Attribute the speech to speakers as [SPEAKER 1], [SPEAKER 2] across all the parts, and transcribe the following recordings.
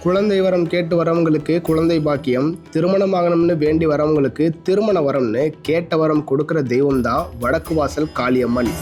[SPEAKER 1] குழந்தை வரம் கேட்டு வரவங்களுக்கு குழந்தை பாக்கியம், திருமணம் ஆகணும்னு வேண்டி வரவங்களுக்கு திருமண வரம்னு கேட்ட வரம் கொடுக்கிற தெய்வம் தான் வடக்கு வாசல் காளியம்மன்.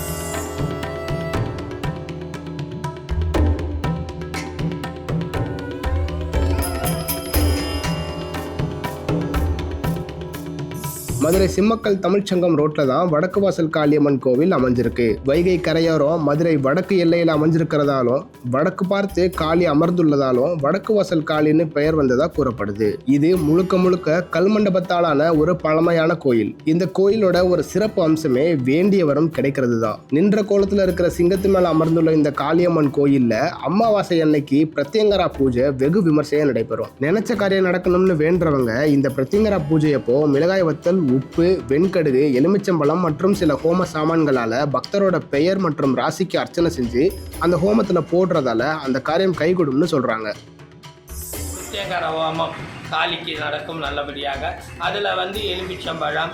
[SPEAKER 1] மதுரை சிம்மக்கல் தமிழ்ச்சங்கம் ரோட்ல தான் வடக்கு வாசல் காளியம்மன் கோவில் அமைஞ்சிருக்கு. வைகை கரையோரம் மதுரை வடக்கு எல்லையில் அமைஞ்சிருக்கிறதாலும் வடக்கு பார்த்து காளி அமர்ந்துள்ளதாலும் வடக்கு வாசல் காளின்னு பெயர் வந்ததா கூறப்படுது. இது முழுக்க முழுக்க கல்மண்டபத்தாலான ஒரு பழமையான கோயில். இந்த கோயிலோட ஒரு சிறப்பு அம்சமே வேண்டிய வரம் கிடைக்கிறது தான். நின்ற கோலத்துல இருக்கிற சிங்கத்து மேல அமர்ந்துள்ள இந்த காளியம்மன் கோயில்ல அமாவாசை அன்னைக்கு பிரத்யங்கரா பூஜை வெகு விமர்சையா நடைபெறும். நினைச்ச காரியம் நடக்கணும்னு வேண்டவங்க இந்த பிரத்யங்கரா பூஜையப்போ மிளகாய் வத்தல், உப்பு, வெண்கடுகு, எலுமிச்சம்பழம் மற்றும் சில ஹோம சாமான்களால பக்தரோட பெயர் மற்றும் ராசிக்கு அர்ச்சனை செஞ்சு அந்த ஹோமத்துல போடுறதால அந்த காரியம் கைகூடும்னு சொல்றாங்க.
[SPEAKER 2] பிரத்யேகர ஹோமம் காளிக்கு நடக்கும் நல்லபடியாக. அதில் எலுமிச்சம்பழம்,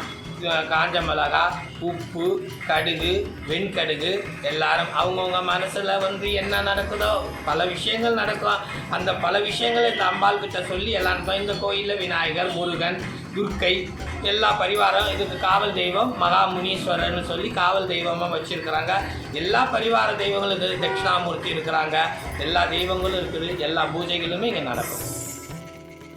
[SPEAKER 2] காஞ்ச மிளகா, உப்பு, கடுகு, வெண்கடுகு எல்லாரும் அவங்கவுங்க மனசில் என்ன நடக்குதோ பல விஷயங்கள் நடக்கும். அந்த பல விஷயங்களை இந்த அம்பாள் கிட்ட சொல்லி எல்லாருக்கும் இந்த கோயிலில் விநாயகர், முருகன், துர்க்கை எல்லா பரிவாரம், இதுக்கு காவல் தெய்வம் மகா முனீஸ்வரர்னு சொல்லி காவல் தெய்வமாக வச்சுருக்கிறாங்க. எல்லா பரிவார தெய்வங்களும் தட்சிணாமூர்த்தி இருக்கிறாங்க. எல்லா தெய்வங்களும் இருக்குது. எல்லா பூஜைகளுமே இங்கே நடக்கும்.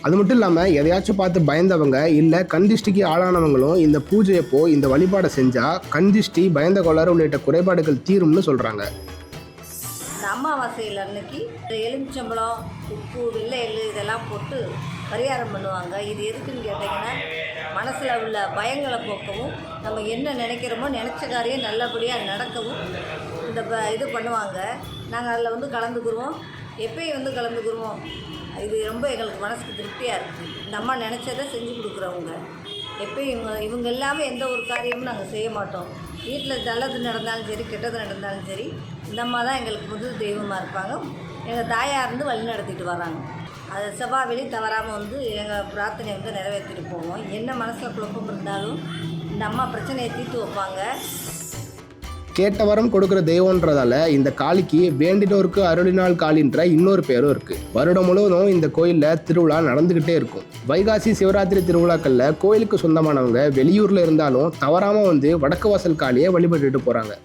[SPEAKER 1] அது மட்டும் இல்லாமல் எதையாச்சும் பார்த்து பயந்தவங்க இல்லை கண்திஷ்டிக்கு ஆளானவங்களும் இந்த பூஜையப்போ இந்த வழிபாடை செஞ்சால் கண்திஷ்டி, பயந்த கோளாறு உள்ளிட்ட குறைபாடுகள் தீரும்னு சொல்கிறாங்க.
[SPEAKER 3] அமாவாசையில் அன்னைக்கு எலுமிச்சம்பழம், உப்பு, வெள்ளை எள்ளு இதெல்லாம் போட்டு பரிகாரம் பண்ணுவாங்க. இது எதுக்குன்னு கேட்டிங்கன்னா மனசில் உள்ள பயங்களை போக்கவும், நம்ம என்ன நினைக்கிறோமோ நினச்ச காரியம் நல்லபடியாக நடக்கவும் இந்த இது பண்ணுவாங்க. நாங்கள் அதில் கலந்துக்குருவோம். எப்பயும் கலந்துக்குருவோம். இது ரொம்ப எங்களுக்கு மனசுக்கு திருப்தியாக இருக்குது. இந்த அம்மா நினச்சதை செஞ்சு கொடுக்குறவங்க. எப்பயும் இவங்க எல்லாமே எந்த ஒரு காரியமும் நாங்கள் செய்ய மாட்டோம். வீட்டில் நல்லது நடந்தாலும் சரி, கெட்டது நடந்தாலும் சரி, இந்த அம்மா தான் எங்களுக்கு முதல் தெய்வமாக இருப்பாங்க. எங்கள் தாயாக இருந்து வழி நடத்திட்டு வராங்க. அது செவ்வாய் வெளி தவறாமல் எங்கள் பிரார்த்தனையை நிறைவேற்றிட்டு போவோம். என்ன மனசில் குழப்பம் இருந்தாலும் இந்த அம்மா பிரச்சனையை தீர்த்து வைப்பாங்க.
[SPEAKER 1] கேட்ட வரம் கொடுக்குற தெய்வம்ன்றதால இந்த காளிக்கு வேண்டினோருக்கு அருளினால் காளின்ற இன்னொரு பேரும் இருக்கு. வருடம் முழுவதும் இந்த கோயில்ல திருவிழா நடந்துகிட்டே இருக்கும். வைகாசி சிவராத்திரி திருவிழாக்கள்ல கோயிலுக்கு சொந்தமானவங்க வெளியூர்ல இருந்தாலும் தவறாம வடக்கு வாசல் காளியை வழிபட்டுட்டு போறாங்க.